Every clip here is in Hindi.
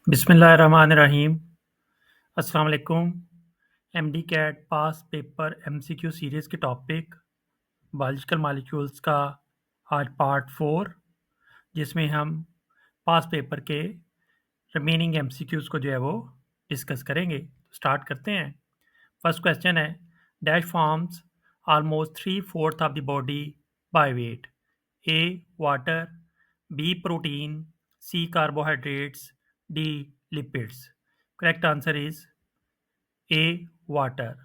बिस्मिल्लाहिर्रहमानिर्रहीम। अस्सलाम वालेकुम। MD CAT past paper MCQ series के टॉपिक बायोलॉजिकल मॉलिक्यूल्स का आज पार्ट 4, जिसमें हम पास पेपर के रिमेनिंग एमसीक्यूज़ को जो है वो डिस्कस करेंगे। स्टार्ट करते हैं। फर्स्ट क्वेश्चन है, dash forms almost 3/4 of the body by weight. A water, B protein, C carbohydrates, D lipids. Correct answer is A water.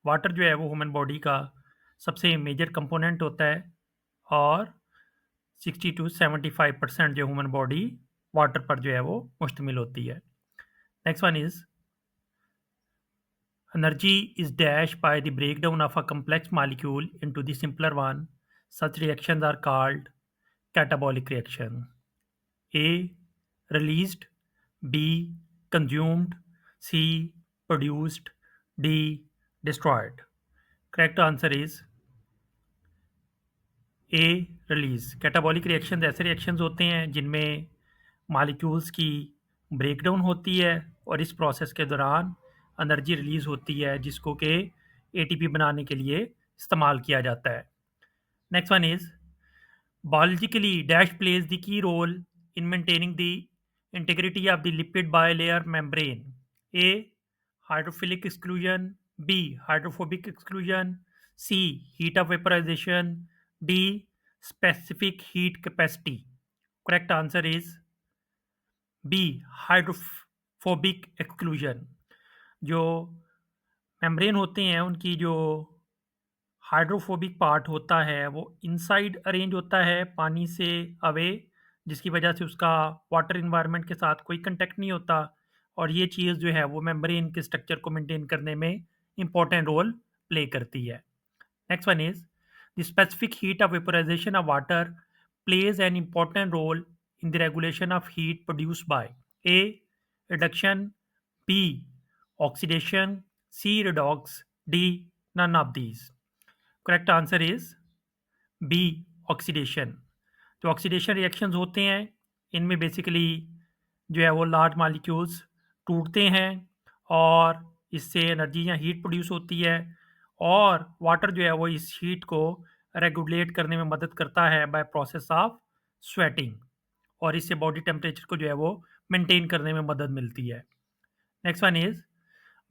Water जो है वो ह्यूमन बॉडी का सबसे मेजर कंपोनेंट होता है और 60 to 75% जो ह्यूमन बॉडी वाटर पर जो है वो मुश्तमिल होती है। Next one is energy is dashed by the breakdown of a complex molecule into the simpler one. Such reactions are called catabolic reaction. A. Released. B. Consumed. C. Produced. D. Destroyed. Correct answer is A release. Catabolic reactions ऐसे रिएक्शंस होते हैं जिनमें मॉलिक्यूल्स की ब्रेकडाउन होती है और इस प्रोसेस के दौरान एनर्जी रिलीज होती है जिसको कि एटीपी बनाने के लिए इस्तेमाल किया जाता है। Next one is biologically dash plays the key role in maintaining the integrity of the lipid bilayer membrane. A. Hydrophilic exclusion. B. Hydrophobic exclusion. C. Heat of vaporization. D. Specific heat capacity. Correct answer is B. Hydrophobic exclusion. जो मेम्ब्रेन होते हैं उनकी जो हाइड्रोफोबिक पार्ट होता है वो इनसाइड अरेंज होता है पानी से अवे, जिसकी वजह से उसका वाटर इन्वायरमेंट के साथ कोई कंटेक्ट नहीं होता और ये चीज़ जो है वो मेम्ब्रेन के स्ट्रक्चर को मेंटेन करने में इंपॉर्टेंट रोल प्ले करती है। Next one is the specific heat of vaporization of water plays an important role in the regulation of heat produce by A reduction, B oxidation, C redox, D none of these. Correct answer is B oxidation. जो ऑक्सीडेशन रिएक्शंस होते हैं इनमें बेसिकली जो है वो लार्ज मॉलिक्यूल्स टूटते हैं और इससे एनर्जी या हीट प्रोड्यूस होती है और वाटर जो है वो इस हीट को रेगुलेट करने में मदद करता है बाय प्रोसेस ऑफ स्वेटिंग और इससे बॉडी टेम्परेचर को जो है वो मेंटेन करने में मदद मिलती है। Next one is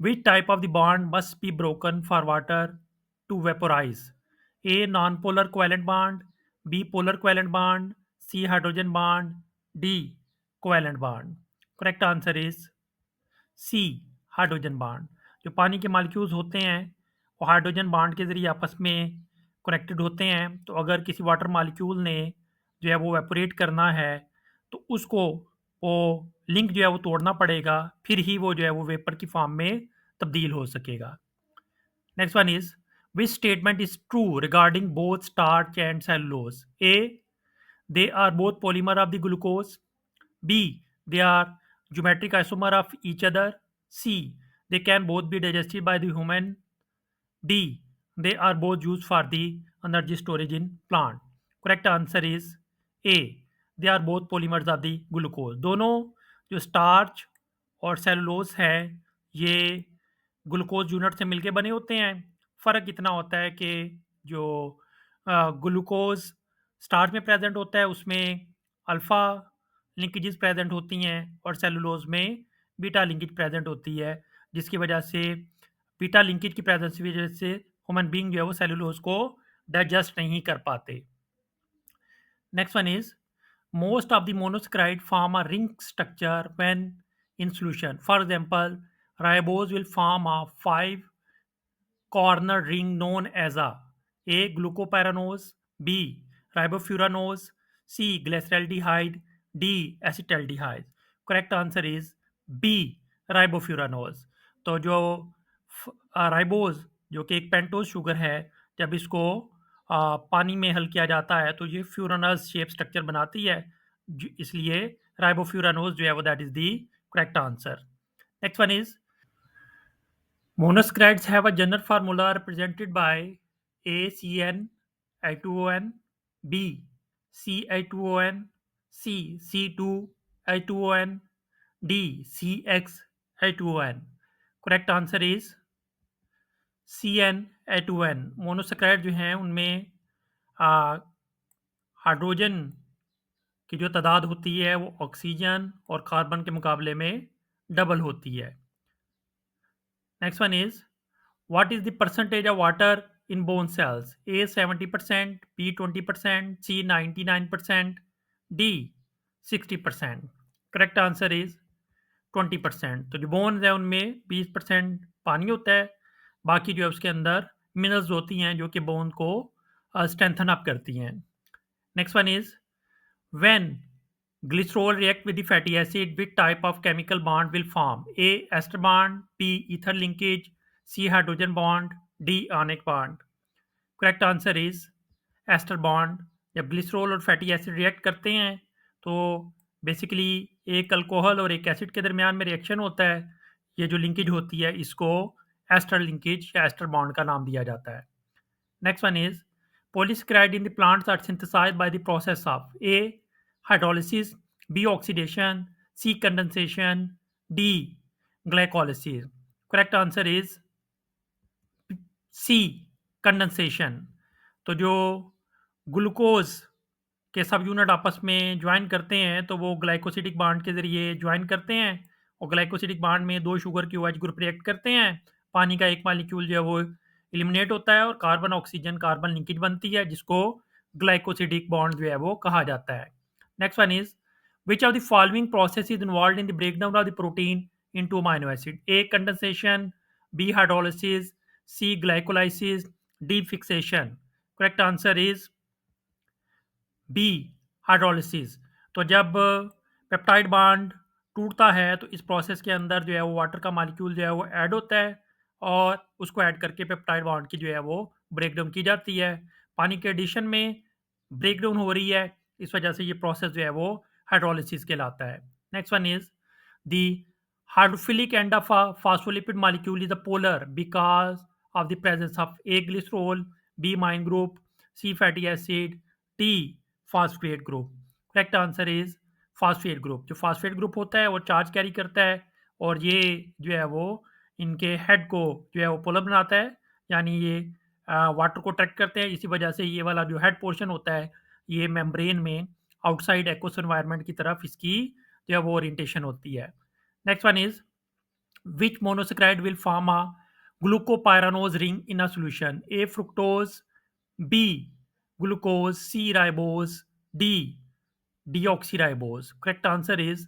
which type of the bond must be broken for water to vaporize? A. Non-polar covalent bond. B. Polar covalent bond. C. Hydrogen bond. D. Covalent bond. Correct answer is C. Hydrogen bond. जो पानी के मॉलिक्यूल्स होते हैं वो हाइड्रोजन बॉन्ड के ज़रिए आपस में कनेक्टेड होते हैं। तो अगर किसी वाटर मॉलिक्यूल ने जो है वो वेपोरेट करना है तो उसको वो लिंक जो है वो तोड़ना पड़ेगा, फिर ही वो जो है वो वेपर की फॉर्म में तब्दील हो सकेगा। Next one is which statement is true regarding both starch and cellulose? A. They are both polymer of the glucose. B. They are geometric isomer of each other. C. They can both be digested by the human. D. They are both use for the energy storage in plant. Correct answer is A. They are both polymers of the glucose. दोनों जो स्टार्च और सेलुलोज है ये ग्लूकोज यूनिट से मिलके बने होते हैं। फ़र्क इतना होता है कि जो ग्लूकोज स्टार्च में प्रेजेंट होता है उसमें अल्फ़ा लिंकेजेस प्रेजेंट होती हैं और सेलुलोज में बीटा लिंकेज प्रेजेंट होती है, जिसकी वजह से बीटा लिंकेज की प्रेजेंस की वजह से ह्यूमन बीइंग जो है वो सेलुलोज को डाइजेस्ट नहीं कर पाते। Next one is most of the monosaccharide form a ring structure when in solution. For example, ribose will form a 5-cornered ring known as a glucopyranose, B ribofuranose, C glyceraldehyde, D acetaldehyde. Correct answer is B ribofuranose. तो जो राइबोज जो कि एक पेंटोज शुगर है, जब इसको पानी में हल किया जाता है तो ये फ्यूरानस शेप स्ट्रक्चर बनाती है, इसलिए राइबोफ्यूरानोज जो है वो that is the correct answer. Next one is monosaccharides have a general formula represented by A CN I2ON, B C I2ON, C C2 I2ON, D CXH2ON। Correct answer is CnH2n। Monosaccharide जो हैं उनमें हाइड्रोजन की जो तादाद होती है वो ऑक्सीजन और कार्बन के मुकाबले में डबल होती है। Next one is what is the percentage of water in bone cells? A 70%, B 20%, C 99%, D 60%। Correct answer is 20%। तो जो बोन्स है उनमें 20% पानी होता है, बाकी जो है उसके अंदर मिनरल्स होती हैं जो कि बोन को स्ट्रेंथन अप करती हैं। Next one is when glycerol react with the fatty acid, which type of chemical bond will form? A ester bond, B ether linkage, C hydrogen bond, D ionic bond। Correct answer is ester bond. जब ग्लिसरॉल और फैटी एसिड रिएक्ट करते हैं तो बेसिकली एक अल्कोहल और एक एसिड के दरमियान में रिएक्शन होता है, ये जो लिंकेज होती है इसको एस्टर लिंकेज या एस्टर बॉन्ड का नाम दिया जाता है। Next one is polysaccharide in the plants are synthesized by the process of A hydrolysis, B oxidation, C condensation, D glycolysis। correct answer is C condensation. तो जो ग्लूकोज के सब यूनिट आपस में ज्वाइन करते हैं तो वो ग्लाइकोसिडिक बाड के जरिए ज्वाइन करते हैं, और ग्लाइकोसिडिक बाड में दो शुगर के OH ग्रुप रिएक्ट करते हैं, पानी का एक मालिक्यूल जो है वो एलिमिनेट होता है और कार्बन ऑक्सीजन कार्बन लिंकेज बनती है जिसको ग्लाइकोसिडिक बॉन्ड जो है वो कहा जाता है। Next one is which of the following process is involve in the breakdown of the protein into amino acid? A condensation, B hydrolysis, C glycolysis, D fixation. Correct answer is B hydrolysis. तो जब पेप्टाइड बॉन्ड टूटता है तो इस प्रोसेस के अंदर जो है वो वाटर का मॉलिक्यूल जो है वो ऐड होता है और उसको ऐड करके पेप्टाइड बॉन्ड की जो है वो ब्रेकडाउन की जाती है। पानी के एडिशन में ब्रेकडाउन हो रही है, इस वजह से ये प्रोसेस जो है वो हाइड्रोलिसिस कहलाता है। Next one is the hydrophilic end of a phospholipid molecule is a polar because of the presence of A glycerol, B amine group, C fatty acid, D phosphate group। Correct answer is phosphate group. जो फॉस्फेट ग्रुप होता है वो चार्ज कैरी करता है और ये जो है वो इनके हेड को जो है वो पोलर बनाता है, यानी ये वाटर को ट्रैक करते हैं। इसी वजह से ये वाला जो हेड पोर्शन होता है ये मेम्ब्रेन में आउटसाइड एक्वस एनवायरनमेंट की तरफ इसकी जो है वो ओरिएंटेशन होती है। Next one is which monosaccharide will form a glucopyranose ring in a solution? A fructose, B glucose, C ribose, D deoxyribose। Correct answer is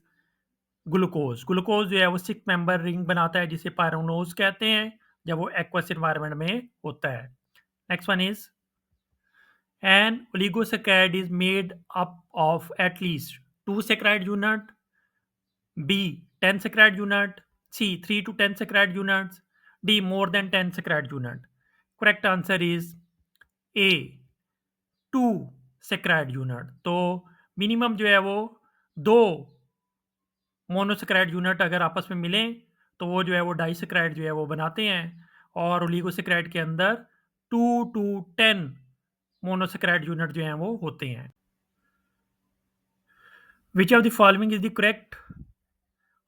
glucose. Glucose जो है वो 6 मेंबर रिंग बनाता है जिसे पायरानोज कहते हैं जब वो एक्वस एनवायरनमेंट में होता है। Next one is an oligosaccharide is made up of at least 2 saccharide unit, B 10 saccharide unit, C 3 to 10 saccharide units, D more than 10 saccharide unit। correct answer is A 2 saccharide unit। तो मिनिमम जो है वो 2 मोनोसेक्राइड यूनिट अगर आपस में मिलें तो वो जो है वो डाइसेक्राइड जो है वो बनाते हैं, और ओलिगोसेक्राइड के अंदर 2 to 10 मोनोसेक्राइड यूनिट जो हैं वो होते हैं। Which of the following is the correct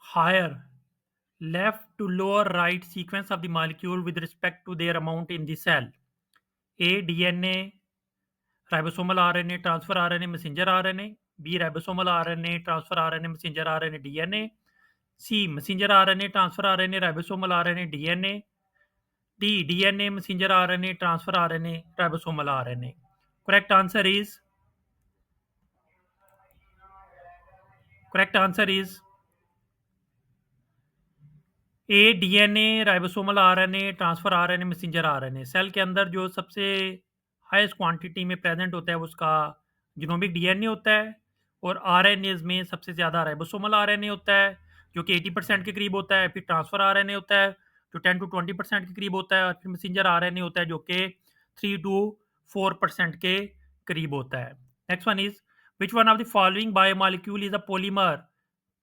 higher left to lower right sequence of the molecule with respect to their amount in the cell? A DNA, ribosomal RNA, transfer RNA, messenger RNA, B ribosomal RNA, transfer RNA, messenger RNA, DNA, C messenger RNA, transfer RNA, ribosomal RNA, DNA, D DNA, messenger RNA, transfer RNA, ribosomal RNA। correct answer is A DNA, ribosomal RNA, transfer RNA, messenger RNA. Cell के अंदर जो सबसे हाईएस्ट क्वांटिटी में प्रेजेंट होता है उसका जीनोमिक डीएनए होता है, और आरएनएज में सबसे ज़्यादा राइबोसोमल आरएनए होता है जो कि 80% के करीब होता है, फिर ट्रांसफर आरएनए होता है जो 10 to 20% के करीब होता है, और फिर मैसेंजर आरएनए होता है जो कि 3 to 4% के करीब होता है। Next one is which one of the following biomolecule is a polymer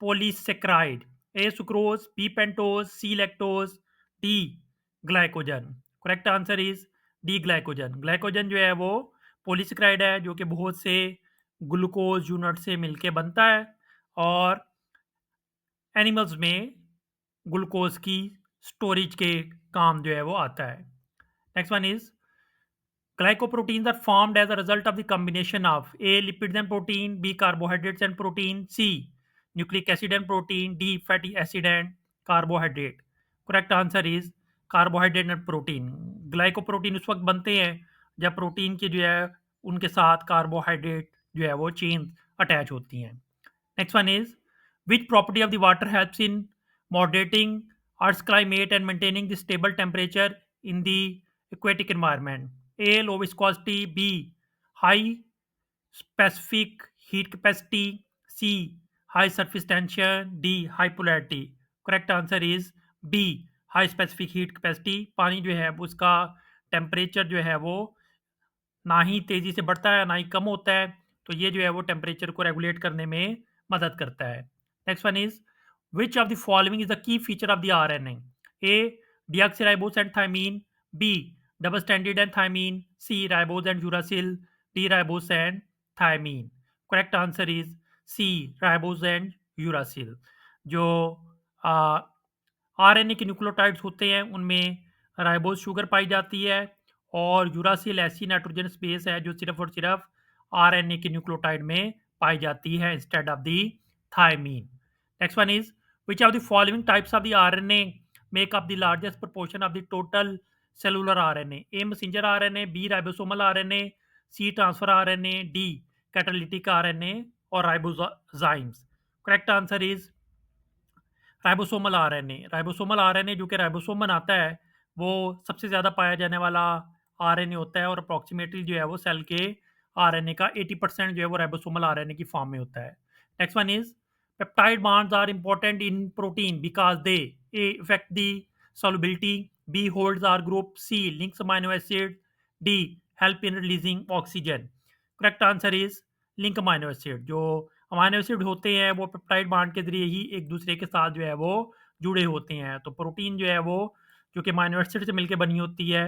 polysaccharide? A sucrose, B pentose, C lactose, D glycogen। Correct answer is D glycogen. Glycogen जो है वो पोलिसक्राइड है जो कि बहुत से ग्लूकोज यूनिट से मिलके बनता है, और एनिमल्स में ग्लूकोज की स्टोरेज के काम जो है वो आता है। Next one is glycoproteins are formed as a result of the combination of A. Lipids and protein, B. Carbohydrates and protein, C. Nucleic acid and protein, D. Fatty acid and carbohydrate. Correct answer is carbohydrate and protein. Glycoprotein उस वक्त बनते हैं जब प्रोटीन के जो है उनके साथ कार्बोहाइड्रेट जो है वो चेन अटैच होती हैं। Next one is which property of the water helps in moderating Earth's climate and maintaining the stable temperature in the aquatic environment? A. Low viscosity. B. High specific heat capacity. C. High surface tension. D. High polarity. Correct answer is B. High specific heat capacity. पानी जो है उसका टेम्परेचर जो है वो ना ही तेजी से बढ़ता है ना ही कम होता है, तो ये जो है वो टेम्परेचर को रेगुलेट करने में मदद करता है। Next one is which of the following is the key feature of the RNA? A deoxyribose and thymine, B double standard and thymine, C ribose and uracil, D ribose and thymine. Correct answer is C ribose and uracil. जो आरएनए के न्यूक्लियोटाइड्स होते हैं उनमें राइबोस शुगर पाई जाती है और यूरासिल ऐसी नाइट्रोजन स्पेस है जो सिर्फ और सिर्फ आरएनए के न्यूक्लियोटाइड में पाई जाती है instead of the thiamine. Next one is which of the following types of the RNA make up the largest proportion of the total cellular RNA? A messenger RNA, B ribosomal RNA, C transfer RNA, D catalytic RNA और ribozymes. Correct answer is ribosomal RNA. Ribosomal RNA जो कि राइबोसोम बनाता है वो सबसे ज़्यादा पाया जाने वाला आरएनए होता है और अप्रॉक्सीमेटली जो है वो सेल के आरएनए का 80% जो है वो राइबोसोमल आरएनए की फॉर्म में होता है। Next one is peptide bonds are important in protein because they A effect the solubility, B holds R group, C links amino acid, D help in releasing oxygen. Correct answer is link amino acid. जो अमाइनो एसिड होते हैं वो पेप्टाइड बांड के जरिए ही एक दूसरे के साथ जो है वो जुड़े होते हैं। तो प्रोटीन जो है वो जो कि अमाइनो एसिड से मिलकर बनी होती है,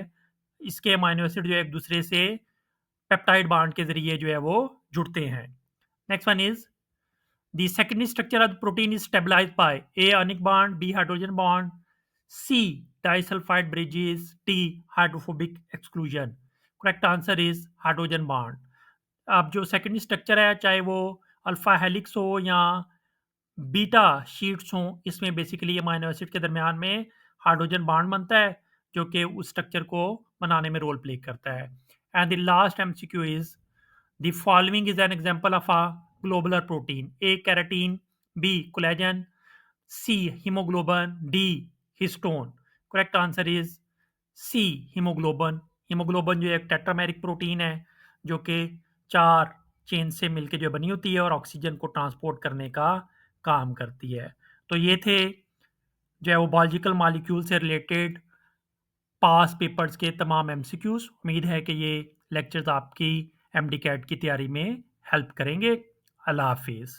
इसके अमाइनो एसिड जो है एक दूसरे से पेप्टाइड बांड के जरिए जो है वो जुड़ते हैं। Next one is the secondary structure of the protein is stabilized by A ionic bond, B hydrogen bond, C disulfide bridges, D hydrophobic exclusion. Correct answer is hydrogen bond. अब जो सेकेंडरी स्ट्रक्चर है चाहे वो अल्फा हेलिक्स हो या बीटा शीट्स हों, इसमें बेसिकली अमाइनो एसिड के दरमियान में हाइड्रोजन बॉन्ड बनता है जो कि उस स्ट्रक्चर को बनाने में रोल प्ले करता है। And the last MCQ is the following is an example of a globular protein? A keratin, B collagen, C haemoglobin, D histone. Correct answer is C haemoglobin. Haemoglobin जो एक टेट्रामेरिक प्रोटीन है जो कि 4 चेन से मिलकर जो बनी होती है और ऑक्सीजन को ट्रांसपोर्ट करने का काम करती है। तो ये थे जो है वो बायोलॉजिकल मॉलिक्यूल से रिलेटेड पास पेपर्स के तमाम एमसीक्यूज। उम्मीद है कि ये लेक्चर्स आपकी एमडी कैट की तैयारी में हेल्प करेंगे। अल्लाह हाफिज़।